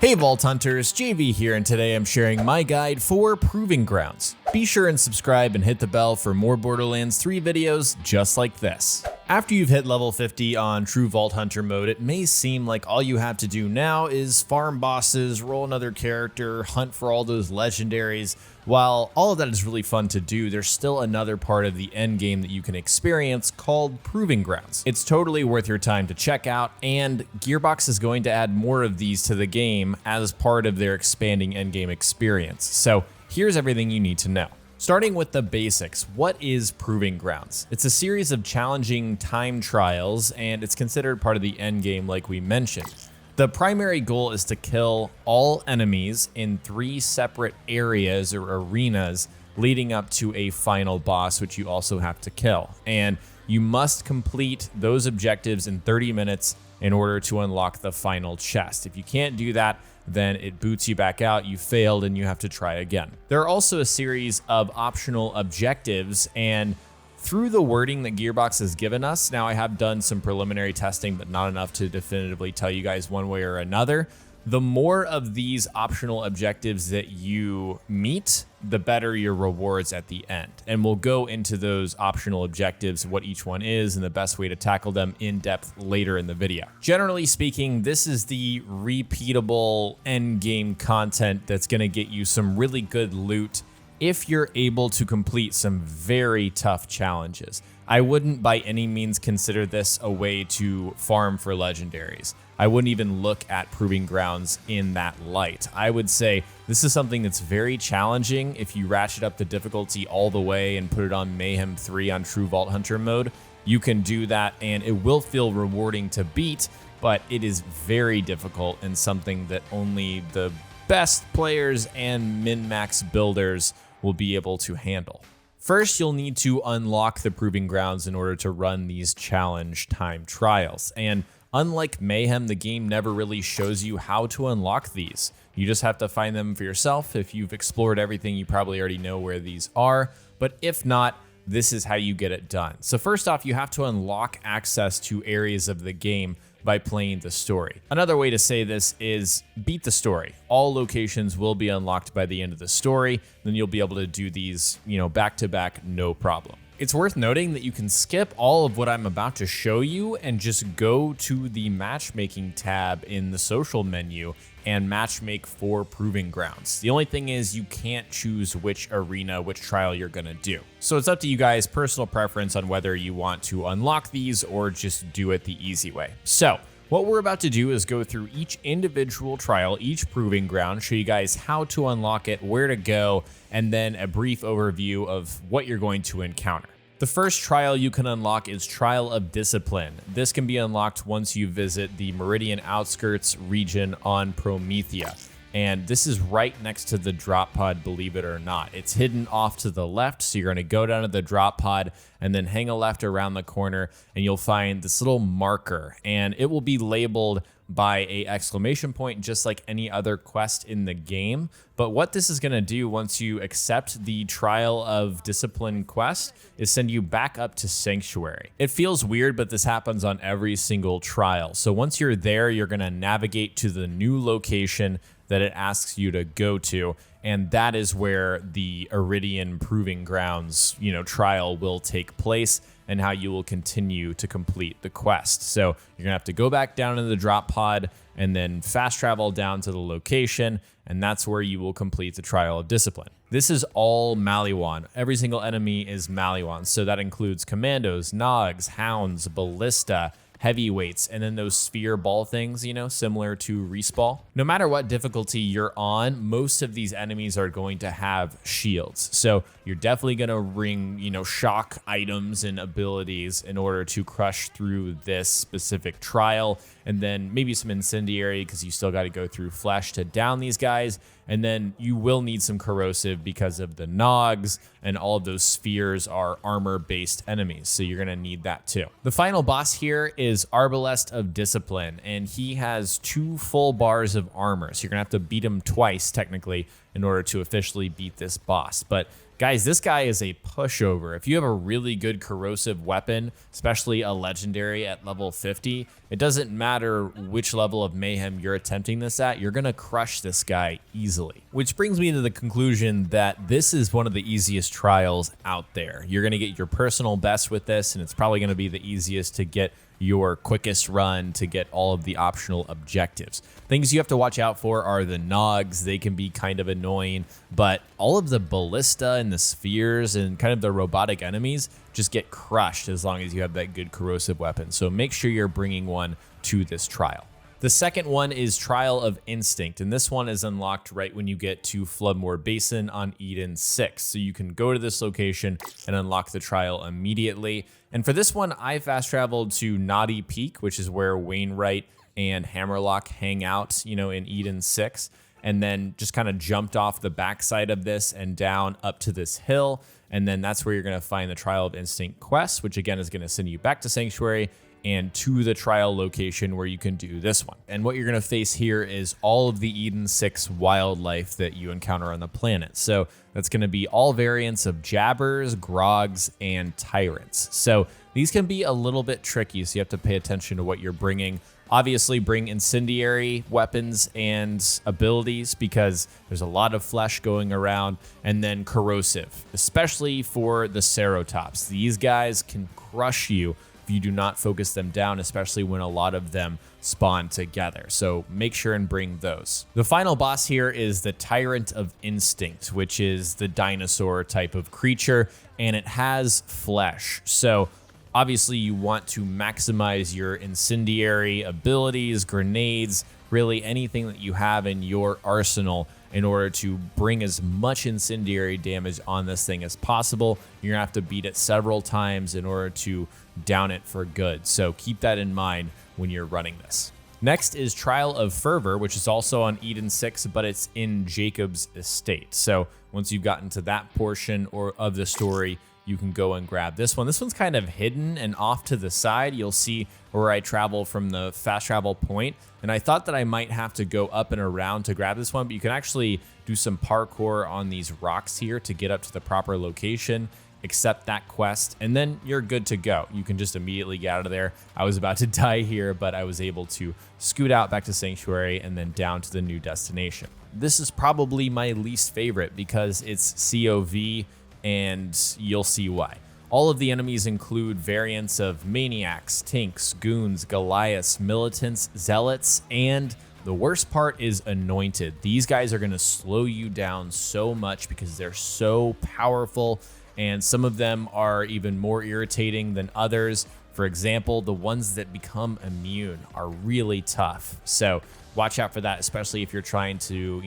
Hey Vault Hunters, JV here, and today I'm sharing my guide for Proving Grounds. Be sure and subscribe and hit the bell for more Borderlands 3 videos just like this. After you've hit level 50 on True Vault Hunter mode, it may seem like all you have to do now is farm bosses, roll another character, hunt for all those legendaries. While all of that is really fun to do, there's still another part of the endgame that you can experience called Proving Grounds. It's totally worth your time to check out, and Gearbox is going to add more of these to the game as part of their expanding endgame experience. So here's everything you need to know. Starting with the basics, what is Proving Grounds? It's a series of challenging time trials, and it's considered part of the endgame like we mentioned. The primary goal is to kill all enemies in 3 separate areas or arenas leading up to a final boss, which you also have to kill. And you must complete those objectives in 30 minutes in order to unlock the final chest. If you can't do that, then it boots you back out, you failed, and you have to try again. There are also a series of optional objectives, and through the wording that Gearbox has given us, now I have done some preliminary testing, but not enough to definitively tell you guys one way or another. The more of these optional objectives that you meet, the better your rewards at the end. And we'll go into those optional objectives, what each one is, and the best way to tackle them in depth later in the video. Generally speaking, this is the repeatable end game content that's going to get you some really good loot if you're able to complete some very tough challenges. I wouldn't by any means consider this a way to farm for legendaries. I wouldn't even look at Proving Grounds in that light. I would say this is something that's very challenging. If you ratchet up the difficulty all the way and put it on Mayhem 3 on True Vault Hunter mode, you can do that and it will feel rewarding to beat, but it is very difficult and something that only the best players and min-max builders will be able to handle. First, you'll need to unlock the Proving Grounds in order to run these challenge time trials. And unlike Mayhem, the game never really shows you how to unlock these. You just have to find them for yourself. If you've explored everything, you probably already know where these are. But if not, this is how you get it done. So first off, you have to unlock access to areas of the game by playing the story. Another way to say this is beat the story. All locations will be unlocked by the end of the story. Then you'll be able to do these, back to back, no problem. It's worth noting that you can skip all of what I'm about to show you and just go to the matchmaking tab in the social menu and matchmake for Proving Grounds. The only thing is you can't choose which arena, which trial you're gonna do. So it's up to you guys, personal preference on whether you want to unlock these or just do it the easy way. So what we're about to do is go through each individual trial, each Proving Ground, show you guys how to unlock it, where to go, and then a brief overview of what you're going to encounter. The first trial you can unlock is Trial of Discipline. This can be unlocked once you visit the Meridian Outskirts region on Promethea. And this is right next to the drop pod, believe it or not. It's hidden off to the left, so you're gonna go down to the drop pod and then hang a left around the corner and you'll find this little marker, and it will be labeled by a exclamation point just like any other quest in the game. But what this is gonna do once you accept the Trial of Discipline quest is send you back up to Sanctuary. It feels weird, but this happens on every single trial. So once you're there, you're gonna navigate to the new location that it asks you to go to, and that is where the Iridian Proving Grounds, trial will take place and how you will continue to complete the quest. So you're gonna have to go back down into the drop pod and then fast travel down to the location, and that's where you will complete the Trial of Discipline. This is all Maliwan. Every single enemy is Maliwan, so that includes commandos, Nogs, hounds, ballista, heavyweights, and then those sphere ball things, similar to Respawn. No matter what difficulty you're on, most of these enemies are going to have shields. So you're definitely gonna ring, shock items and abilities in order to crush through this specific trial, and then maybe some incendiary because you still gotta go through flesh to down these guys. And then you will need some corrosive because of the Nogs, and all of those spheres are armor-based enemies, so you're gonna need that too. The final boss here is Arbalest of Discipline, and he has 2 full bars of armor, so you're gonna have to beat him twice, technically, in order to officially beat this boss. But Guys, this guy is a pushover. If you have a really good corrosive weapon, especially a legendary at level 50, it doesn't matter which level of Mayhem you're attempting this at, you're gonna crush this guy easily. Which brings me to the conclusion that this is one of the easiest trials out there. You're gonna get your personal best with this, and it's probably gonna be the easiest to get your quickest run to get all of the optional objectives. Things you have to watch out for are the Nogs. They can be kind of annoying, but all of the ballista and the spheres and kind of the robotic enemies just get crushed as long as you have that good corrosive weapon. So make sure you're bringing one to this trial. The second one is Trial of Instinct, and this one is unlocked right when you get to Floodmoor Basin on Eden 6. So you can go to this location and unlock the trial immediately. And for this one, I fast traveled to Naughty Peak, which is where Wainwright and Hammerlock hang out, in Eden 6, and then just kind of jumped off the backside of this and down up to this hill. And then that's where you're going to find the Trial of Instinct quest, which again is going to send you back to Sanctuary and to the trial location where you can do this one. And what you're gonna face here is all of the Eden 6 wildlife that you encounter on the planet. So that's gonna be all variants of jabbers, grogs, and tyrants. So these can be a little bit tricky, so you have to pay attention to what you're bringing. Obviously bring incendiary weapons and abilities because there's a lot of flesh going around, and then corrosive, especially for the Cerotops. These guys can crush you you do not focus them down, especially when a lot of them spawn together. So make sure and bring those. The final boss here is the Tyrant of Instinct, which is the dinosaur type of creature, and it has flesh. So obviously you want to maximize your incendiary abilities, grenades, really anything that you have in your arsenal in order to bring as much incendiary damage on this thing as possible. You're gonna have to beat it several times in order to down it for good. So keep that in mind when you're running this. Next is Trial of Fervor, which is also on Eden 6, but it's in Jacob's estate. So once you've gotten to that portion of the story, you can go and grab this one. This one's kind of hidden and off to the side. You'll see where I travel from the fast travel point. And I thought that I might have to go up and around to grab this one, but you can actually do some parkour on these rocks here to get up to the proper location, accept that quest, and then you're good to go. You can just immediately get out of there. I was about to die here, but I was able to scoot out back to Sanctuary and then down to the new destination. This is probably my least favorite because it's COV, and you'll see why. All of the enemies include variants of maniacs, tinks, goons, Goliaths, militants, zealots, and the worst part is anointed. These guys are going to slow you down so much because they're so powerful, and some of them are even more irritating than others. For example, the ones that become immune are really tough. So watch out for that, especially if you're trying to,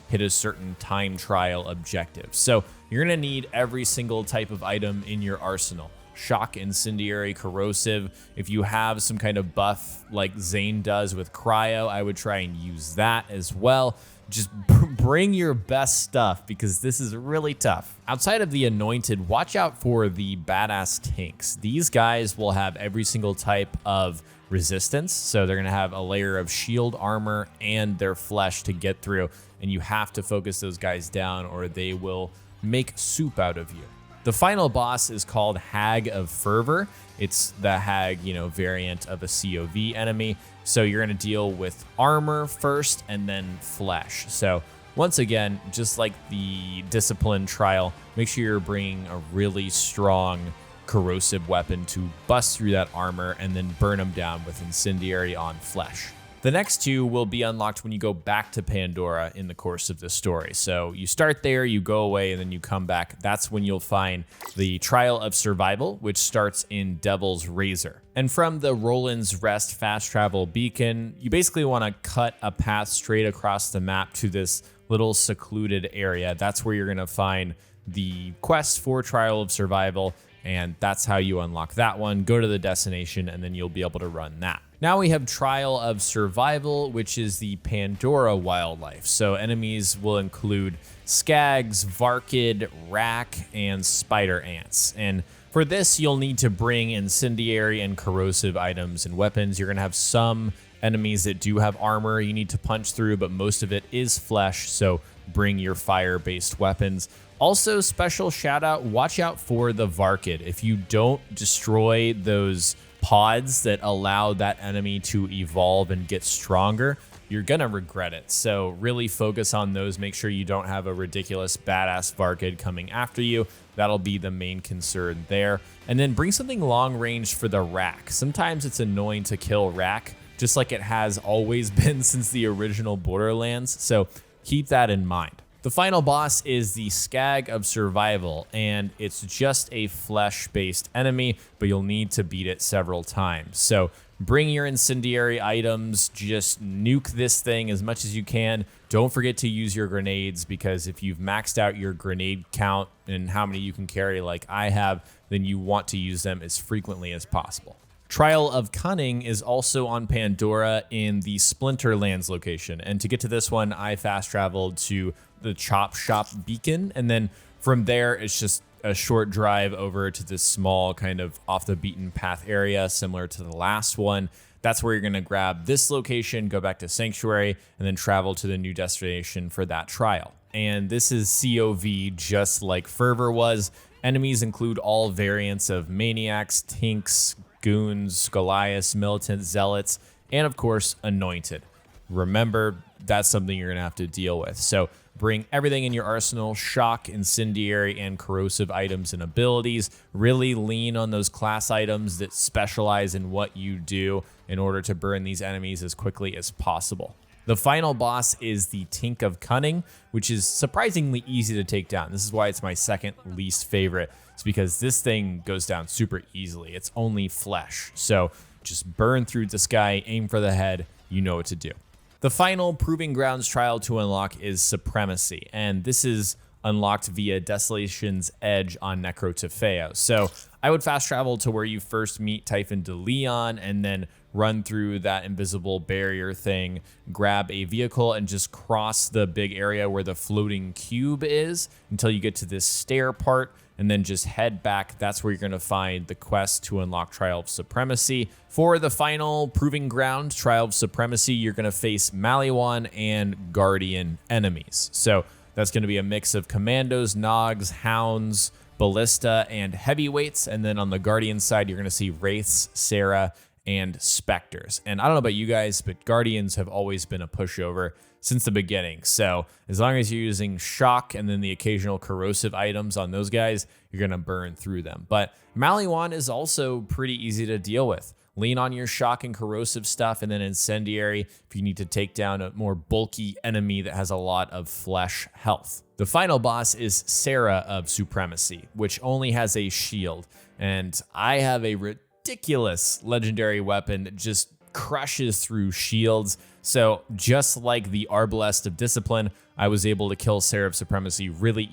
hit a certain time trial objective. So you're gonna need every single type of item in your arsenal. Shock, incendiary, corrosive. If you have some kind of buff like Zane does with cryo, I would try and use that as well. Just bring your best stuff because this is really tough. Outside of the anointed, watch out for the badass tanks. These guys will have every single type of resistance. So they're gonna have a layer of shield armor and their flesh to get through. And you have to focus those guys down or they will make soup out of you. The final boss is called Hag of Fervor. It's the Hag, variant of a COV enemy. So you're gonna deal with armor first and then flesh. So once again, just like the Discipline trial, make sure you're bringing a really strong corrosive weapon to bust through that armor and then burn them down with incendiary on flesh. The next two will be unlocked when you go back to Pandora in the course of the story. So you start there, you go away, and then you come back. That's when you'll find the Trial of Survival, which starts in Devil's Razor. And from the Roland's Rest fast travel beacon, you basically want to cut a path straight across the map to this little secluded area. That's where you're going to find the quest for Trial of Survival, and that's how you unlock that one. Go to the destination, and then you'll be able to run that. Now we have Trial of Survival, which is the Pandora wildlife. So enemies will include skags, varkid, rack, and spider ants. And for this, you'll need to bring incendiary and corrosive items and weapons. You're going to have some enemies that do have armor you need to punch through, but most of it is flesh, so bring your fire-based weapons. Also, special shout out, watch out for the Varkid. If you don't destroy those pods that allow that enemy to evolve and get stronger, you're gonna regret it. So really focus on those. Make sure you don't have a ridiculous badass Varkid coming after you. That'll be the main concern there. And then bring something long range for the Rack. Sometimes it's annoying to kill Rack, just like it has always been since the original Borderlands. So keep that in mind. The final boss is the Skag of Survival, and it's just a flesh-based enemy, but you'll need to beat it several times. So bring your incendiary items, just nuke this thing as much as you can. Don't forget to use your grenades, because if you've maxed out your grenade count and how many you can carry like I have, then you want to use them as frequently as possible. Trial of Cunning is also on Pandora in the Splinterlands location. And to get to this one, I fast traveled to the Chop Shop Beacon. And then from there, it's just a short drive over to this small kind of off the beaten path area, similar to the last one. That's where you're going to grab this location, go back to Sanctuary, and then travel to the new destination for that trial. And this is COV just like Fervor was. Enemies include all variants of Maniacs, Tinks, Goons, Goliaths, Militant, Zealots, and of course, Anointed. Remember, that's something you're gonna have to deal with. So bring everything in your arsenal: shock, incendiary, and corrosive items and abilities. Really lean on those class items that specialize in what you do in order to burn these enemies as quickly as possible. The final boss is the Tink of Cunning, which is surprisingly easy to take down. This is why it's my second least favorite. It's because this thing goes down super easily. It's only flesh. So just burn through this guy, aim for the head, you know what to do. The final Proving Grounds trial to unlock is Supremacy, and this is unlocked via Desolation's Edge on Necrotafeo. So I would fast travel to where you first meet Typhon de Leon, and then run through that invisible barrier thing, grab a vehicle, and just cross the big area where the floating cube is until you get to this stair part, and then just head back. That's where you're going to find the quest to unlock Trial of Supremacy. For the final Proving Ground, Trial of Supremacy, you're going to face Maliwan and Guardian enemies. So that's going to be a mix of Commandos, Nogs, Hounds, Ballista, and Heavyweights. And then on the Guardian side, you're going to see Wraiths, Sarah, and Spectres. And I don't know about you guys, but Guardians have always been a pushover since the beginning. So as long as you're using shock and then the occasional corrosive items on those guys, you're going to burn through them. But Maliwan is also pretty easy to deal with. Lean on your shock and corrosive stuff, and then incendiary if you need to take down a more bulky enemy that has a lot of flesh health. The final boss is Sarah of Supremacy, which only has a shield. And I have a ridiculous legendary weapon that just crushes through shields. So just like the Arbalest of Discipline, I was able to kill Sarah of Supremacy really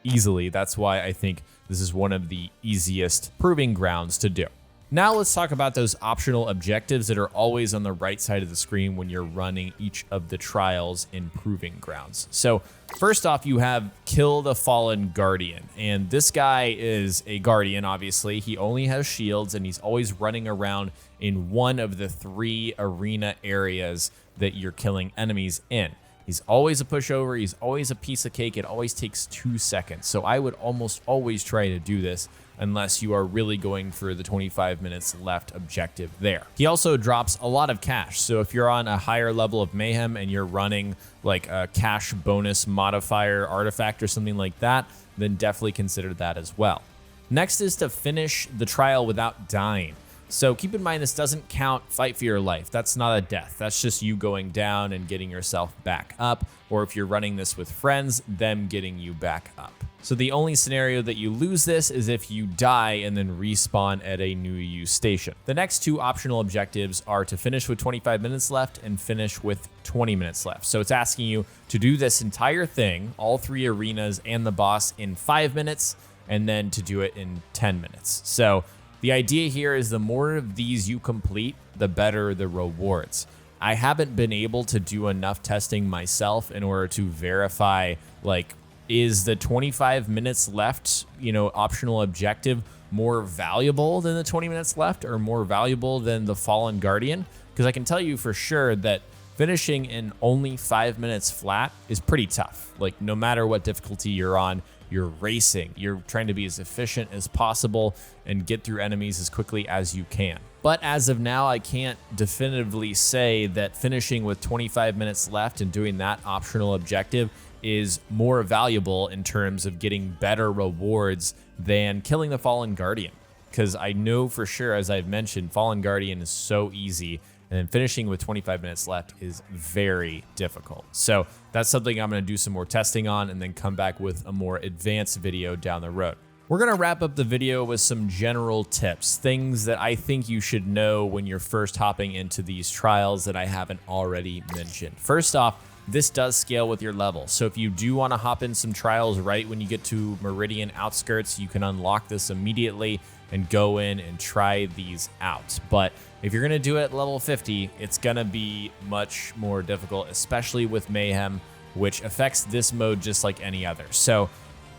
easily. That's why I think this is one of the easiest Proving Grounds to do. Now let's talk about those optional objectives that are always on the right side of the screen when you're running each of the trials in Proving Grounds. So first off, you have Kill the Fallen Guardian. And this guy is a Guardian, obviously. He only has shields, and he's always running around in one of the 3 arena areas that you're killing enemies in. He's always a pushover. He's always a piece of cake. It always takes 2 seconds. So I would almost always try to do this unless you are really going for the 25 minutes left objective there. He also drops a lot of cash. So if you're on a higher level of Mayhem and you're running like a cash bonus modifier artifact or something like that, then definitely consider that as well. Next is to finish the trial without dying. So keep in mind, this doesn't count fight for your life. That's not a death. That's just you going down and getting yourself back up. Or if you're running this with friends, them getting you back up. So the only scenario that you lose this is if you die and then respawn at a new use station. The next 2 optional objectives are to finish with 25 minutes left and finish with 20 minutes left. So it's asking you to do this entire thing, all 3 arenas and the boss, in 5 minutes, and then to do it in 10 minutes. So the idea here is the more of these you complete, the better the rewards. I haven't been able to do enough testing myself in order to verify, like, is the 25 minutes left, optional objective more valuable than the 20 minutes left, or more valuable than the Fallen Guardian? Because I can tell you for sure that finishing in only 5 minutes flat is pretty tough. Like, no matter what difficulty you're on, you're racing. You're trying to be as efficient as possible and get through enemies as quickly as you can. But as of now, I can't definitively say that finishing with 25 minutes left and doing that optional objective is more valuable in terms of getting better rewards than killing the Fallen Guardian. Because I know for sure, as I've mentioned, Fallen Guardian is so easy, and then finishing with 25 minutes left is very difficult. So that's something I'm gonna do some more testing on and then come back with a more advanced video down the road. We're gonna wrap up the video with some general tips, things that I think you should know when you're first hopping into these trials that I haven't already mentioned. First off, this does scale with your level. So if you do wanna hop in some trials right when you get to Meridian Outskirts, you can unlock this immediately and go in and try these out. But if you're gonna do it at level 50, it's gonna be much more difficult, especially with Mayhem, which affects this mode just like any other. So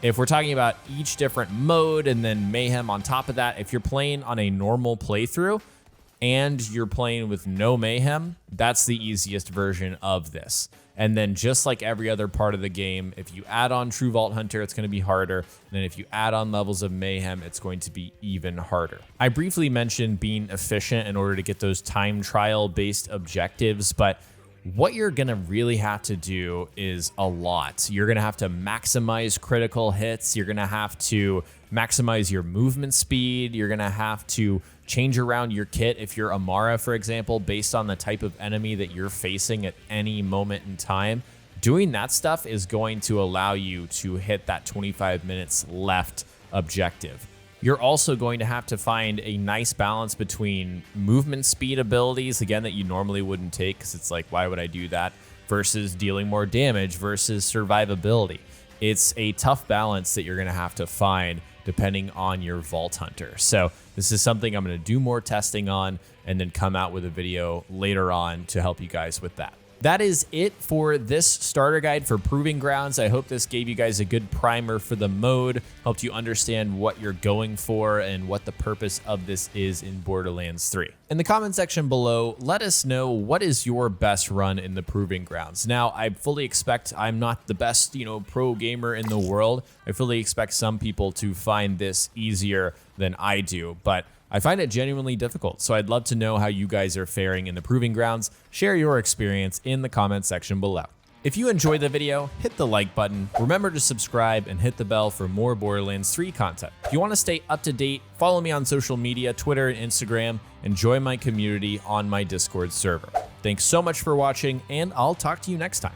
if we're talking about each different mode and then Mayhem on top of that, if you're playing on a normal playthrough and you're playing with no Mayhem, that's the easiest version of this. And then just like every other part of the game, if you add on True Vault Hunter, it's going to be harder. And then if you add on levels of Mayhem, it's going to be even harder. I briefly mentioned being efficient in order to get those time trial based objectives, but what you're going to really have to do is a lot. You're going to have to maximize critical hits. You're going to have to maximize your movement speed. You're going to have to change around your kit if you're Amara, for example, based on the type of enemy that you're facing at any moment in time. Doing that stuff is going to allow you to hit that 25 minutes left objective. You're also going to have to find a nice balance between movement speed abilities, again, that you normally wouldn't take because it's like, why would I do that, versus dealing more damage versus survivability. It's a tough balance that you're going to have to find depending on your Vault Hunter. So this is something I'm going to do more testing on and then come out with a video later on to help you guys with that. That is it for this starter guide for Proving Grounds. I hope this gave you guys a good primer for the mode, helped you understand what you're going for and what the purpose of this is in Borderlands 3. In the comment section below, let us know what is your best run in the Proving Grounds. Now, I fully expect I'm not the best, pro gamer in the world. I fully expect some people to find this easier than I do, but I find it genuinely difficult, so I'd love to know how you guys are faring in the Proving Grounds. Share your experience in the comment section below. If you enjoyed the video, hit the like button, remember to subscribe and hit the bell for more Borderlands 3 content. If you want to stay up to date, follow me on social media, Twitter and Instagram, and join my community on my Discord server. Thanks so much for watching, and I'll talk to you next time.